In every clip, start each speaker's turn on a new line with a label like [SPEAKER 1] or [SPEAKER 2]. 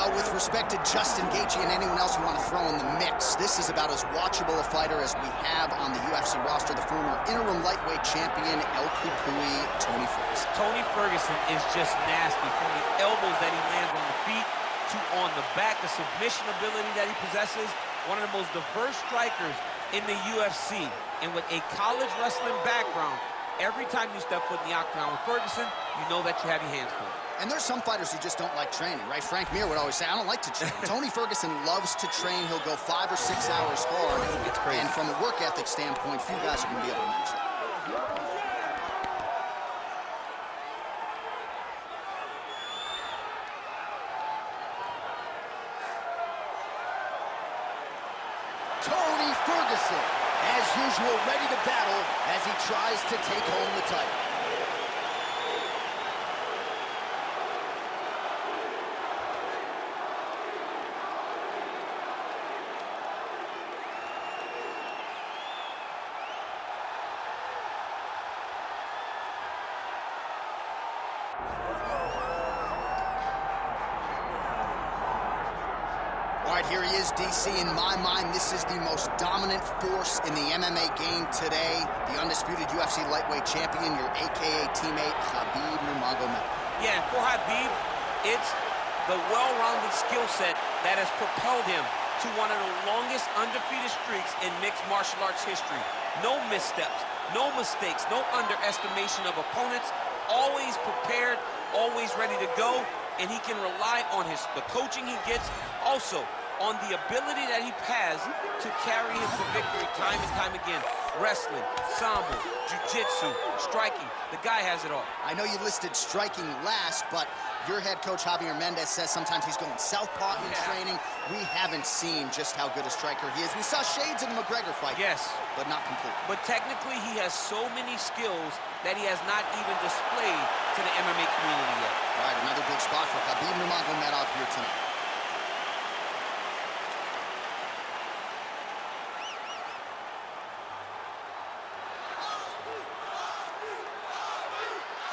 [SPEAKER 1] Well, with respect to Justin Gaethje and anyone else you want to throw in the mix, this is about as watchable a fighter as we have on the UFC roster, the former interim lightweight champion, El Cucuy Tony Ferguson.
[SPEAKER 2] Tony Ferguson is just nasty, from the elbows that he lands on the feet to on the back, the submission ability that he possesses, one of the most diverse strikers in the UFC. And with a college wrestling background, every time you step foot in the octagon with Ferguson, you know that you have your hands full.
[SPEAKER 1] And there's some fighters who just don't like training, right? Frank Mir would always say, I don't like to train. Tony Ferguson loves to train. He'll go 5 or 6 hours hard.
[SPEAKER 2] It's crazy.
[SPEAKER 1] And from a work ethic standpoint, few guys are going to be able to match that. Tony Ferguson, as usual, ready to battle as he tries to take home the title. All right, here he is, DC. In my mind, this is the most dominant force in the MMA game today. The undisputed UFC lightweight champion, your AKA teammate, Khabib Nurmagomedov.
[SPEAKER 2] Yeah, for Khabib, it's the well-rounded skill set that has propelled him to one of the longest undefeated streaks in mixed martial arts history. No missteps, no mistakes, no underestimation of opponents, always prepared, always ready to go, and he can rely on the coaching he gets, also on the ability that he has to carry him to victory time and time again. Wrestling, sambo, jiu-jitsu, striking. The guy has it all.
[SPEAKER 1] I know you listed striking last, but your head coach, Javier Mendez, says sometimes he's going southpaw in training. We haven't seen just how good a striker he is. We saw shades in the McGregor fight.
[SPEAKER 2] Yes.
[SPEAKER 1] But not completely.
[SPEAKER 2] But technically, he has so many skills that he has not even displayed to the MMA community yet.
[SPEAKER 1] All right, another big spot for Khabib Nurmagomedov here tonight.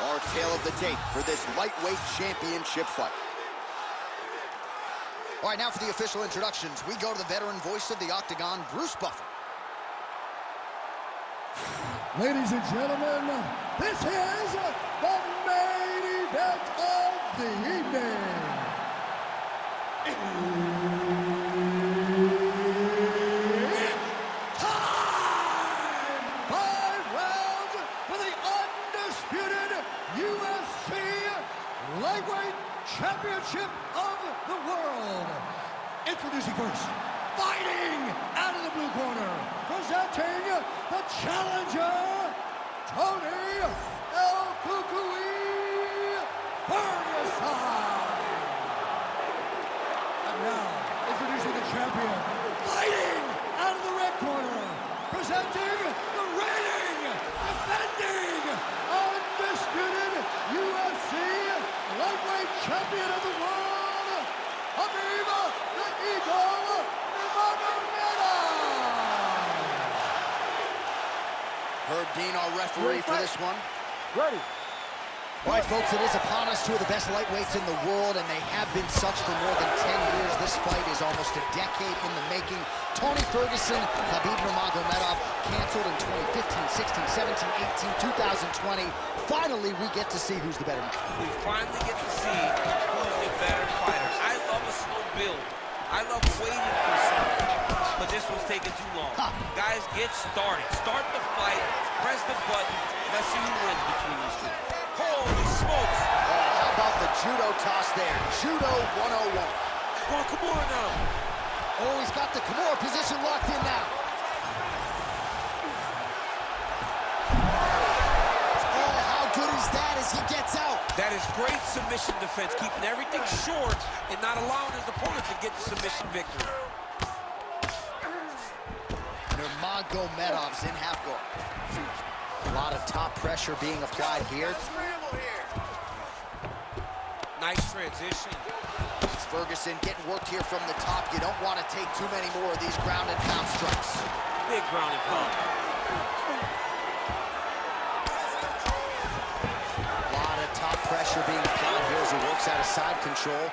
[SPEAKER 1] Our tale of the tape for this lightweight championship fight. All right, now for the official introductions, we go to the veteran voice of the Octagon, Bruce Buffer.
[SPEAKER 3] Ladies and gentlemen, this is the main event of the evening. It's time! 5 rounds for the undisputed UFC Lightweight Championship of the World. Introducing first, fighting out of the blue corner, presenting the challenger, Tony El Cucuy Ferguson. And now, introducing the champion, fighting out of the red corner, presenting the reigning, defending, undisputed UFC Lightweight Champion of the World, Khabib The Eagle Nurmagomedov.
[SPEAKER 1] Herb Dean, our referee for this one.
[SPEAKER 3] Ready.
[SPEAKER 1] All right, folks, it is upon us, 2 of the best lightweights in the world, and they have been such for more than 10 years. This fight is almost a decade in the making. Tony Ferguson, Khabib Nurmagomedov, canceled in 2015, 16, 17, 18, 2020. Finally, we get to see who's the better man.
[SPEAKER 2] We finally get to see who's the better fighter. I love a slow build. I love waiting for something, but this one's taking too long. Guys, get started. Start the fight, press the button. Let's see who wins between these two. Holy smokes!
[SPEAKER 1] How about the judo toss there? Judo 101.
[SPEAKER 2] Come on, Kimura now.
[SPEAKER 1] Oh, he's got the Kimura position locked in now. Oh, how good is that as he gets out?
[SPEAKER 2] That is great submission defense, keeping everything short and not allowing his opponent to get the submission victory.
[SPEAKER 1] Nurmagomedov's in half guard. A lot of top pressure being applied here.
[SPEAKER 2] Nice transition.
[SPEAKER 1] Ferguson getting worked here from the top. You don't want to take too many more of these ground and pound strikes.
[SPEAKER 2] Big ground and pound.
[SPEAKER 1] A lot of top pressure being applied here as he works out of side control.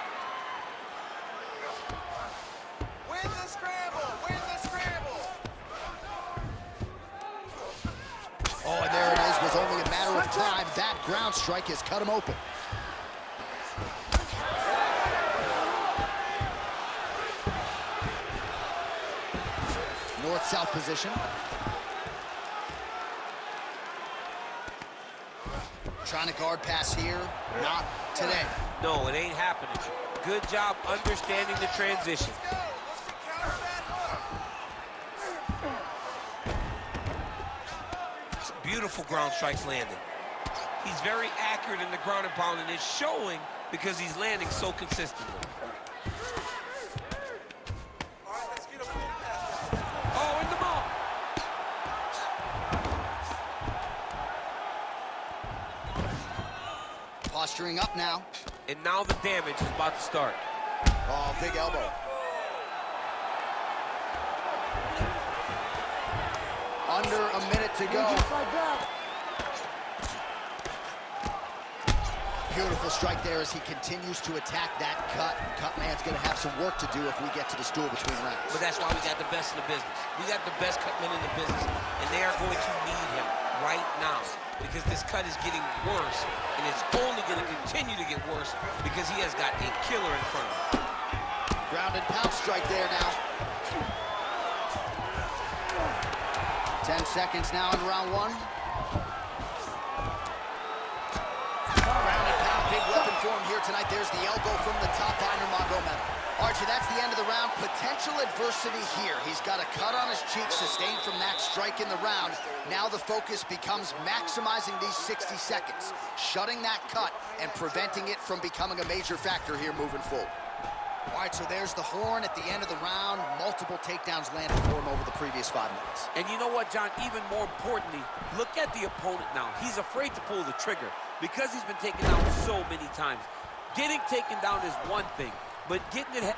[SPEAKER 1] ground strike has cut him open. North-south position. Trying to guard pass here. Not today.
[SPEAKER 2] No, it ain't happening. Good job understanding the transition. Beautiful ground strikes landed. He's very accurate in the ground and pound, and it's showing because he's landing so consistently. Oh, in the ball.
[SPEAKER 1] Posturing up now.
[SPEAKER 2] And now the damage is about to start.
[SPEAKER 1] Oh, big elbow. Under a minute to go. Beautiful strike there as he continues to attack that cut. Cut man's gonna have some work to do if we get to the stool between rounds.
[SPEAKER 2] But that's why we got the best in the business. We got the best cut men in the business, and they are going to need him right now because this cut is getting worse, and it's only gonna continue to get worse because he has got a killer in front of him.
[SPEAKER 1] Ground and pound strike there now. 10 seconds now in round one. Ground and pound, big weapon for him here tonight. There's the elbow from the top by Nurmagomedov. Archie, that's the end of the round. Potential adversity here. He's got a cut on his cheek sustained from that strike in the round. Now the focus becomes maximizing these 60 seconds, shutting that cut and preventing it from becoming a major factor here moving forward. All right, so there's the horn at the end of the round. Multiple takedowns landed for him over the previous 5 minutes.
[SPEAKER 2] And you know what, John? Even more importantly, look at the opponent now. He's afraid to pull the trigger because he's been taken down so many times. Getting taken down is one thing, but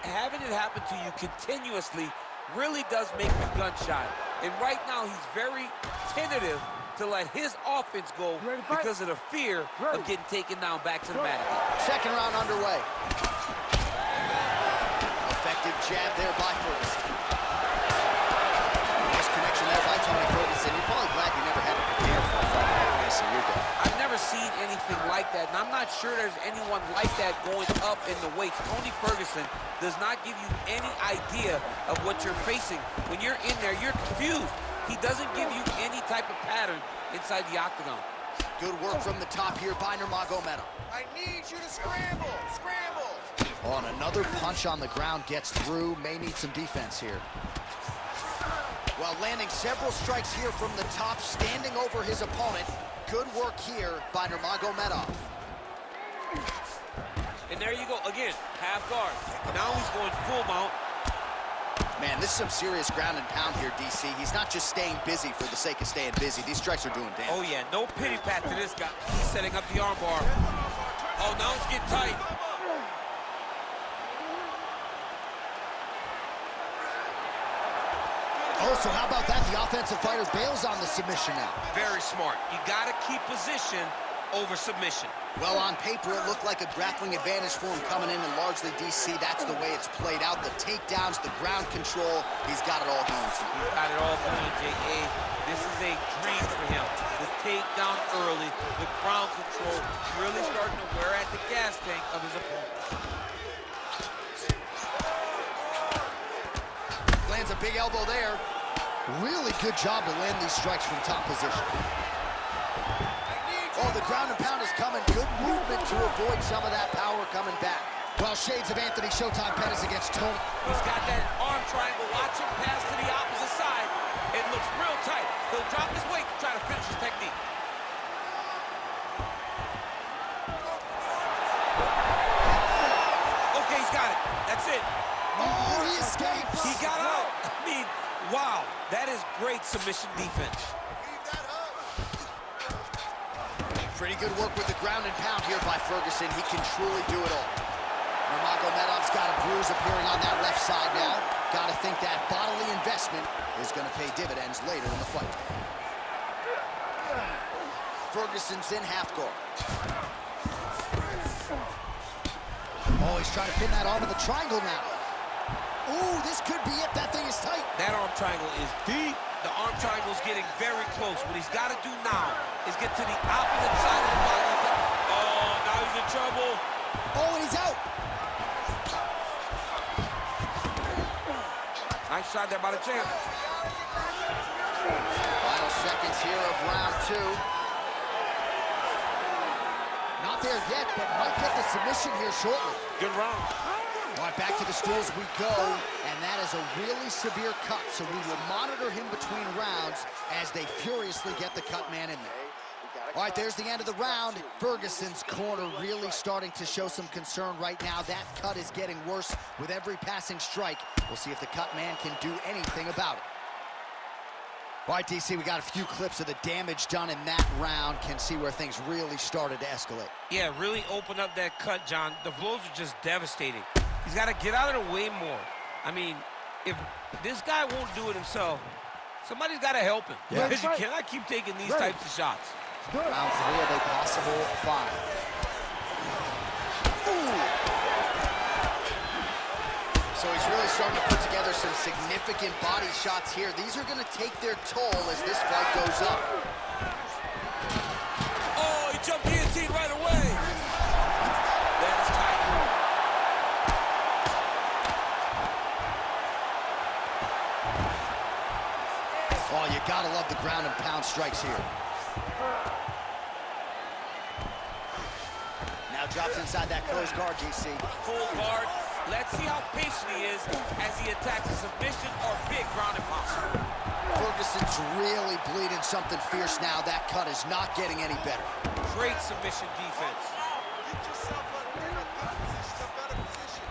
[SPEAKER 2] having it happen to you continuously really does make you gun shy. And right now, he's very tentative to let his offense go because of the fear of getting taken down back to the mat again.
[SPEAKER 1] Second round underway. Effective jab there by Ferguson. Nice connection there by Tony Ferguson. You're probably glad you never had to prepare for a fight like this in your day.
[SPEAKER 2] I've never seen anything like that, and I'm not sure there's anyone like that going up in the weights. Tony Ferguson does not give you any idea of what you're facing. When you're in there, you're confused. He doesn't give you any type of pattern inside the octagon.
[SPEAKER 1] Good work from the top here by Nurmagomedov.
[SPEAKER 4] I need you to scramble, scramble.
[SPEAKER 1] Oh, and another punch on the ground gets through. May need some defense here. Well, landing several strikes here from the top, standing over his opponent. Good work here by Nurmagomedov.
[SPEAKER 2] And there you go, again, half guard. Now he's going full mount.
[SPEAKER 1] Man, this is some serious ground and pound here, DC. He's not just staying busy for the sake of staying busy. These strikes are doing damage.
[SPEAKER 2] Oh, yeah, no pity pat to this guy. He's setting up the armbar. Oh, now it's getting tight.
[SPEAKER 1] Oh, so how about that? The offensive fighter bails on the submission now.
[SPEAKER 2] Very smart. You got to keep position over submission.
[SPEAKER 1] Well, on paper, it looked like a grappling advantage for him coming in, and largely, DC, that's the way it's played out. The takedowns, the ground control, he's got it all going.
[SPEAKER 2] He's got it all going, J.A. This is a dream for him. The takedown early, the ground control, really starting to wear at the gas tank of his opponent.
[SPEAKER 1] Lands a big elbow there. Really good job to land these strikes from top position. Oh, the ground and pound is coming. Good movement to avoid some of that power coming back. Well, shades of Anthony Showtime Pettis against Tony.
[SPEAKER 2] He's got that arm triangle. Watch him pass to the opposite side. It looks real tight. He'll drop his weight to try to finish his technique. Okay, he's got it. That's it.
[SPEAKER 1] Oh, he escapes.
[SPEAKER 2] He got out. I mean, wow. That is great submission defense.
[SPEAKER 1] Pretty good work with the ground and pound here by Ferguson. He can truly do it all. Nurmagomedov's got a bruise appearing on that left side now. Got to think that bodily investment is going to pay dividends later in the fight. Ferguson's in half guard. Oh, he's trying to pin that arm in the triangle now. Ooh, this could be it. That thing is tight.
[SPEAKER 2] That arm triangle is deep. The arm triangle is getting very close. What he's got to do now is get to the opposite side of the body. Oh, now he's in trouble.
[SPEAKER 1] Oh, and he's out.
[SPEAKER 2] Nice shot there by the champ.
[SPEAKER 1] Final seconds here of round 2. Not there yet, but might get the submission here shortly.
[SPEAKER 2] Good round.
[SPEAKER 1] All right, back to the stools we go, and that is a really severe cut, so we will monitor him between rounds as they furiously get the cut man in there. All right, there's the end of the round. Ferguson's corner really starting to show some concern right now. That cut is getting worse with every passing strike. We'll see if the cut man can do anything about it. All right, DC, we got a few clips of the damage done in that round. Can see where things really started to escalate.
[SPEAKER 2] Yeah, really open up that cut, John. The blows are just devastating. He's got to get out of the way more. I mean, if this guy won't do it himself, somebody's got to help him.
[SPEAKER 1] Yeah.
[SPEAKER 2] Because you cannot keep taking these types of shots.
[SPEAKER 1] Round 3 of a possible 5. Ooh. So he's really starting to put together some significant body shots here. These are going to take their toll as this fight goes up.
[SPEAKER 2] Oh, he jumped guillotine right away. That is tight.
[SPEAKER 1] Oh, you got to love the ground and pound strikes here. Now drops inside that closed guard, DC.
[SPEAKER 2] Full guard. Let's see how patient he is as he attacks a submission or big ground and pound.
[SPEAKER 1] Ferguson's really bleeding something fierce now. That cut is not getting any better.
[SPEAKER 2] Great submission defense.
[SPEAKER 4] Get yourself in a good position, a better position.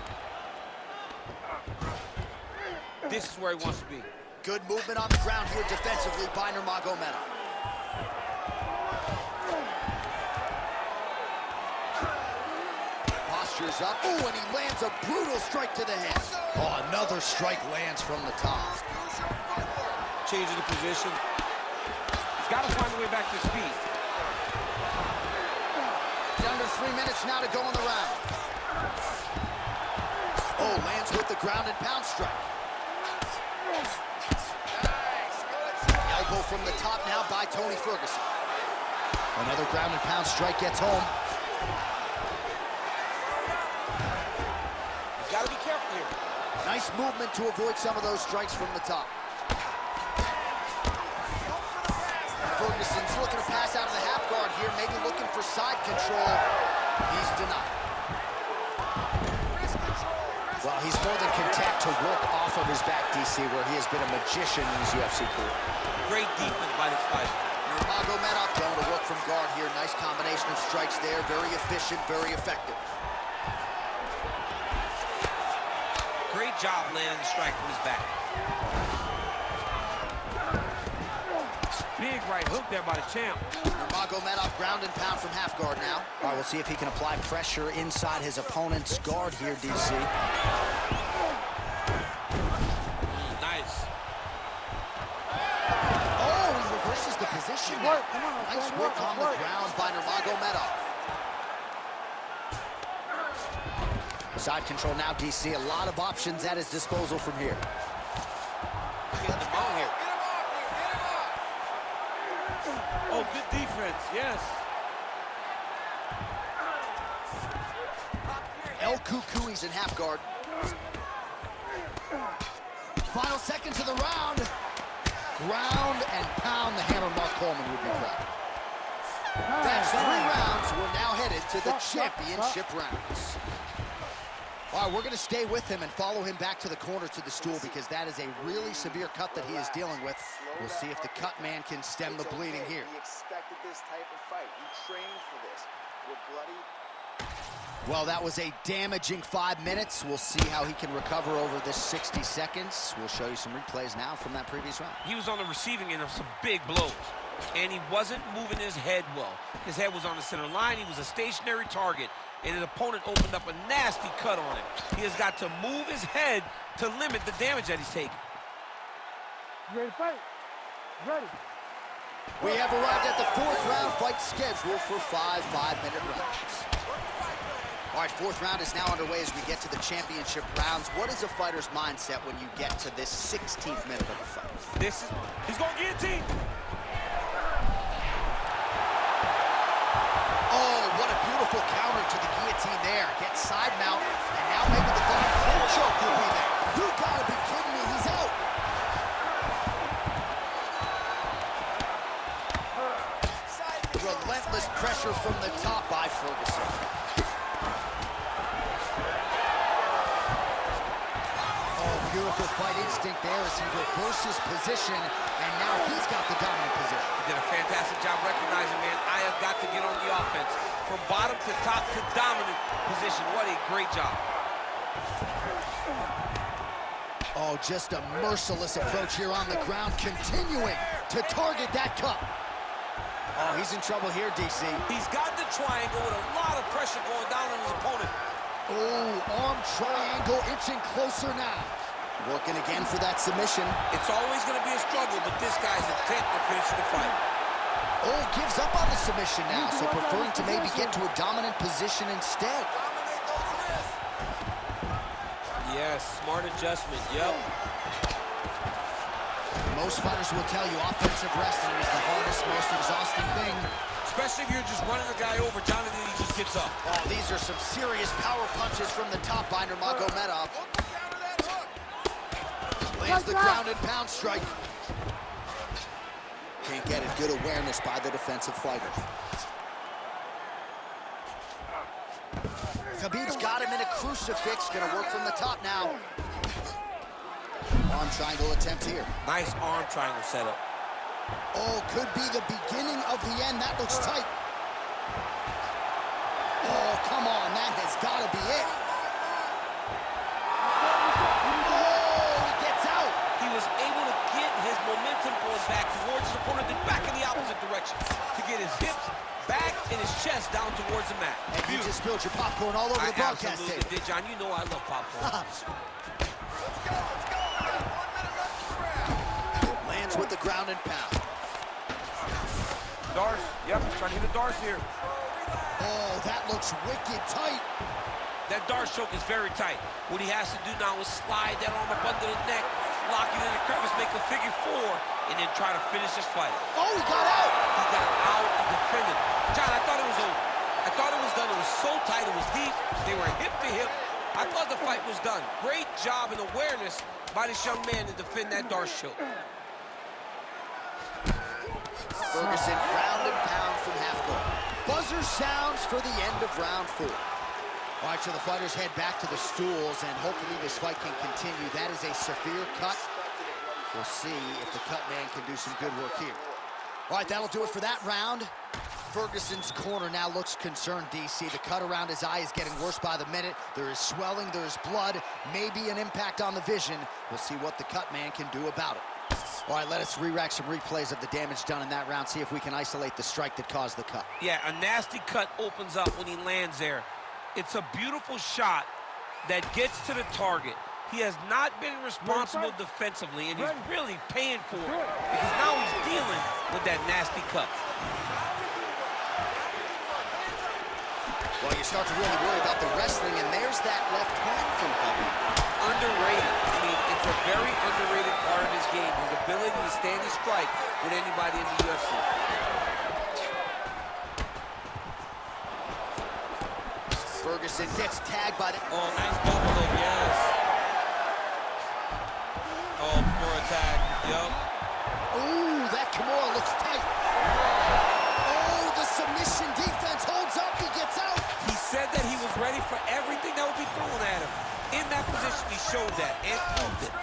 [SPEAKER 2] This is where he wants to be.
[SPEAKER 1] Good movement on the ground here defensively by Nurmagomedov. Posture's up. Ooh, and he lands a brutal strike to the head. Oh, another strike lands from the top.
[SPEAKER 2] Changing the position. He's got to find a way back to his feet.
[SPEAKER 1] Under 3 minutes now to go in the round. Oh, lands with the ground and pound strike. Elbow from the top now by Tony Ferguson. Another ground and pound strike gets home.
[SPEAKER 2] He's got to be careful here.
[SPEAKER 1] Nice movement to avoid some of those strikes from the top. Ferguson's looking to pass out of the half guard here, maybe looking for side control. He's denied. Well, he's more than content to work off of his back, DC, where he has been a magician in his UFC career.
[SPEAKER 2] Great defense by this fighter.
[SPEAKER 1] Nurmagomedov going to work from guard here. Nice combination of strikes there. Very efficient, very effective.
[SPEAKER 2] Great job landing the strike from his back. Big right hook there by the champ.
[SPEAKER 1] Nurmagomedov ground and pound from half guard now. All right, we'll see if he can apply pressure inside his opponent's guard here, DC.
[SPEAKER 2] Nice.
[SPEAKER 1] Oh, he reverses the position. Nice work on the ground by Nurmagomedov. Side control now, DC. A lot of options at his disposal from here.
[SPEAKER 2] Get the ball here. Oh, good defense, yes.
[SPEAKER 1] El Cucuy's in half guard. Final seconds of the round. Ground and pound. The hammer Mark Coleman would be proud. That's 3 rounds. We're now headed to the championship rounds. All right, we're going to stay with him and follow him back to the corner to the stool because that is a really severe cut that he is dealing with. We'll see if the cut man can stem the bleeding here.
[SPEAKER 4] He expected this type of fight. He trained for this. We're bloody.
[SPEAKER 1] Well, that was a damaging 5 minutes. We'll see how he can recover over this 60 seconds. We'll show you some replays now from that previous round.
[SPEAKER 2] He was on the receiving end of some big blows, and he wasn't moving his head well. His head was on the center line. He was a stationary target, and his opponent opened up a nasty cut on him. He has got to move his head to limit the damage that he's taking.
[SPEAKER 5] You ready to fight? Ready.
[SPEAKER 1] We have arrived at the 4th round fight scheduled for 5 5-minute rounds. All right, fourth round is now underway as we get to the championship rounds. What is a fighter's mindset when you get to this 16th minute of the fight?
[SPEAKER 2] He's going to guillotine.
[SPEAKER 1] Oh, what a beautiful counter to the guillotine there. Gets side mount, and now maybe the full choke will be there. You gotta be kidding me, he's out. Relentless pressure from the top by Ferguson. Beautiful fight instinct there as he reverses position, and now he's got the dominant position.
[SPEAKER 2] He did a fantastic job recognizing, man, I have got to get on the offense. From bottom to top to dominant position. What a great job.
[SPEAKER 1] Oh, just a merciless approach here on the ground, continuing to target that cup. Oh, he's in trouble here, DC.
[SPEAKER 2] He's got the triangle with a lot of pressure going down on his opponent.
[SPEAKER 1] Oh, arm triangle inching closer now. Working again for that submission.
[SPEAKER 2] It's always going to be a struggle, but this guy's intent on finishing the fight.
[SPEAKER 1] Oh, gives up on the submission now, so preferring to maybe get to a dominant position instead.
[SPEAKER 2] Yes, smart adjustment, yep.
[SPEAKER 1] Most fighters will tell you offensive wrestling is the hardest, most exhausting thing.
[SPEAKER 2] Especially if you're just running the guy over, Jonathan, he just gets up.
[SPEAKER 1] Oh, these are some serious power punches from the top by Nurmagomedov. Lands the ground and pound strike. Can't get it. Good awareness by the defensive fighter. Khabib's got him in a crucifix. Gonna work from the top now. Arm triangle attempt here.
[SPEAKER 2] Nice arm triangle setup.
[SPEAKER 1] Oh, could be the beginning of the end. That looks tight. Oh, come on. That has got to be it.
[SPEAKER 2] Back towards his opponent, then back in the opposite direction to get his hips back and his chest down towards the mat.
[SPEAKER 1] And you just spilled your popcorn all over the broadcast table.
[SPEAKER 2] Did, John. You know I love popcorn.
[SPEAKER 1] Lands with the ground and pound.
[SPEAKER 2] Darce, yep, he's trying to hit a Darce here.
[SPEAKER 1] Oh, that looks wicked tight.
[SPEAKER 2] That Darce choke is very tight. What he has to do now is slide that arm up under the neck, lock it in the crevice, make a figure four, and then try to finish this fight.
[SPEAKER 1] Oh, he got out!
[SPEAKER 2] He got out and defended. John, I thought it was over. I thought it was done. It was so tight. It was deep. They were hip to hip. I thought the fight was done. Great job and awareness by this young man to defend that Darce choke.
[SPEAKER 1] Ferguson ground and pound from half guard. Buzzer sounds for the end of round 4. All right, so the fighters head back to the stools, and hopefully this fight can continue. That is a severe cut. We'll see if the cut man can do some good work here. All right, that'll do it for that round. Ferguson's corner now looks concerned, DC. The cut around his eye is getting worse by the minute. There is swelling, there is blood, maybe an impact on the vision. We'll see what the cut man can do about it. All right, let us re-rack some replays of the damage done in that round, see if we can isolate the strike that caused the cut.
[SPEAKER 2] Yeah, a nasty cut opens up when he lands there. It's a beautiful shot that gets to the target. He has not been responsible defensively, and he's really paying for it because now he's dealing with that nasty cut.
[SPEAKER 1] Well, you start to really worry about the wrestling, and there's that left hand from Khabib.
[SPEAKER 2] Underrated. I mean, it's a very underrated part of his game, his ability to stand and strike with anybody in the UFC.
[SPEAKER 1] Ferguson gets tagged by the...
[SPEAKER 2] Oh, nice double leg, yes. Oh, for a tag, yep.
[SPEAKER 1] Ooh, that Kimura looks tight. Oh, the submission defense holds up, he gets out.
[SPEAKER 2] He said that he was ready for everything that would be thrown at him. In that position, he showed that and proved it.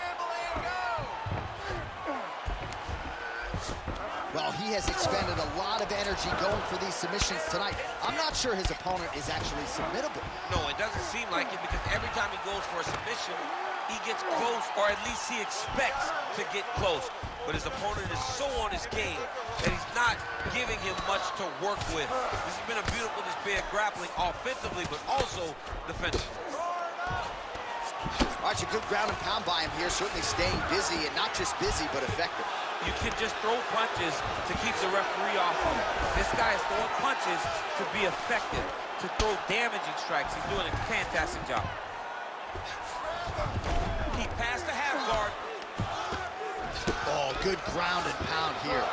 [SPEAKER 1] Well, he has expended a lot of energy going for these submissions tonight. I'm not sure his opponent is actually submittable.
[SPEAKER 2] No, it doesn't seem like it because every time he goes for a submission, he gets close, or at least he expects to get close. But his opponent is so on his game that he's not giving him much to work with. This has been a beautiful display of grappling offensively, but also defensively.
[SPEAKER 1] All right, a good ground and pound by him here, certainly staying busy, and not just busy, but effective.
[SPEAKER 2] You can just throw punches to keep the referee off him. This guy is throwing punches to be effective. to throw damaging strikes. He's doing a fantastic job. He passed the half guard.
[SPEAKER 1] Oh, good ground and pound here.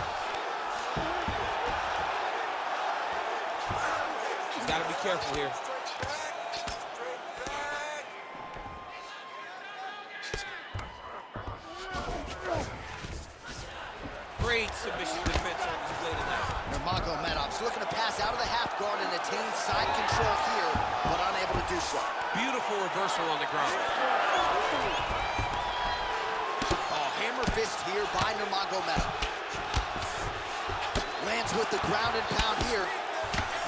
[SPEAKER 2] He's got to be careful here. Great submission defense on display tonight.
[SPEAKER 1] Nurmagomedov's looking to pass out of the half guard and attain side control here, but unable to do so.
[SPEAKER 2] Beautiful reversal on the ground.
[SPEAKER 1] Oh, hammer fist here by Nurmagomedov. Lands with the ground and pound here.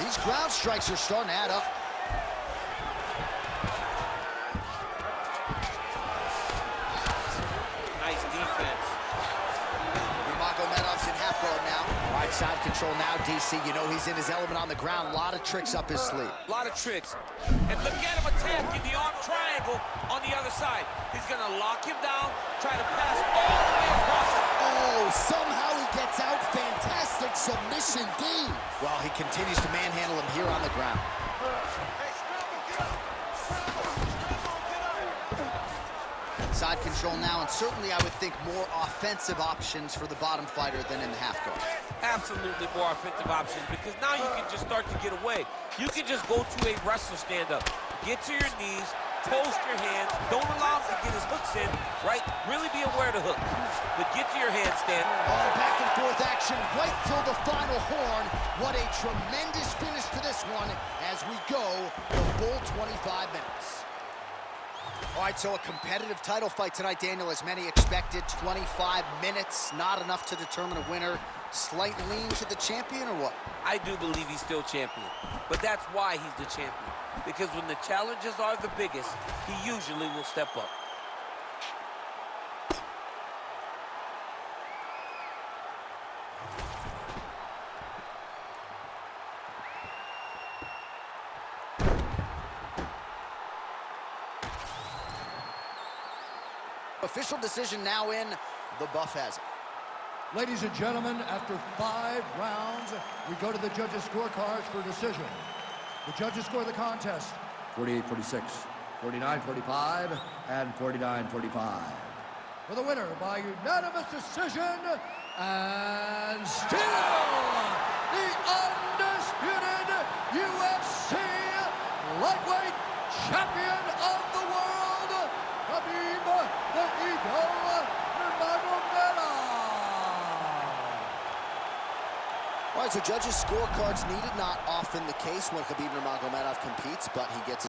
[SPEAKER 1] These ground strikes are starting to add up.
[SPEAKER 2] Nice defense.
[SPEAKER 1] Nurmagomedov's in half guard now. Right side control now, DC. You know he's in his element on the ground. A lot of tricks up his sleeve.
[SPEAKER 2] A lot of tricks. And look at him attacking the arm triangle on the other side. He's going to lock him down, try to pass all the way across it.
[SPEAKER 1] Oh, somehow he gets out. Fantastic submission, D. Well, he continues to manhandle him here on the ground. Side control now, and certainly I would think more offensive options for the bottom fighter than in the half guard.
[SPEAKER 2] Absolutely more offensive options, because now you can just start to get away. You can just go to a wrestler stand-up. Get to your knees, post your hands, don't allow him to get his hooks in, right? Really be aware of the hooks. But get to your handstand.
[SPEAKER 1] Oh, back and forth action right till the final horn. What a tremendous finish to this one as we go the full 25 minutes. All right, so a competitive title fight tonight, Daniel, as many expected. 25 minutes, not enough to determine a winner. Slight lean to the champion, or what?
[SPEAKER 2] I do believe he's still champion, but that's why he's the champion. Because when the challenges are the biggest, he usually will step up.
[SPEAKER 1] Official decision now in. The buff has it.
[SPEAKER 3] Ladies and gentlemen, after 5 rounds, we go to the judges' scorecards for decision. The judges score the contest 48-46, 49-45, and 49-45. For the winner by unanimous decision, and still the undisputed UFC lightweight champion of the world, Khabib The Eagle Nurmagomedov.
[SPEAKER 1] All right, so judges' scorecards needed. Not often the case when Khabib Nurmagomedov competes, but he gets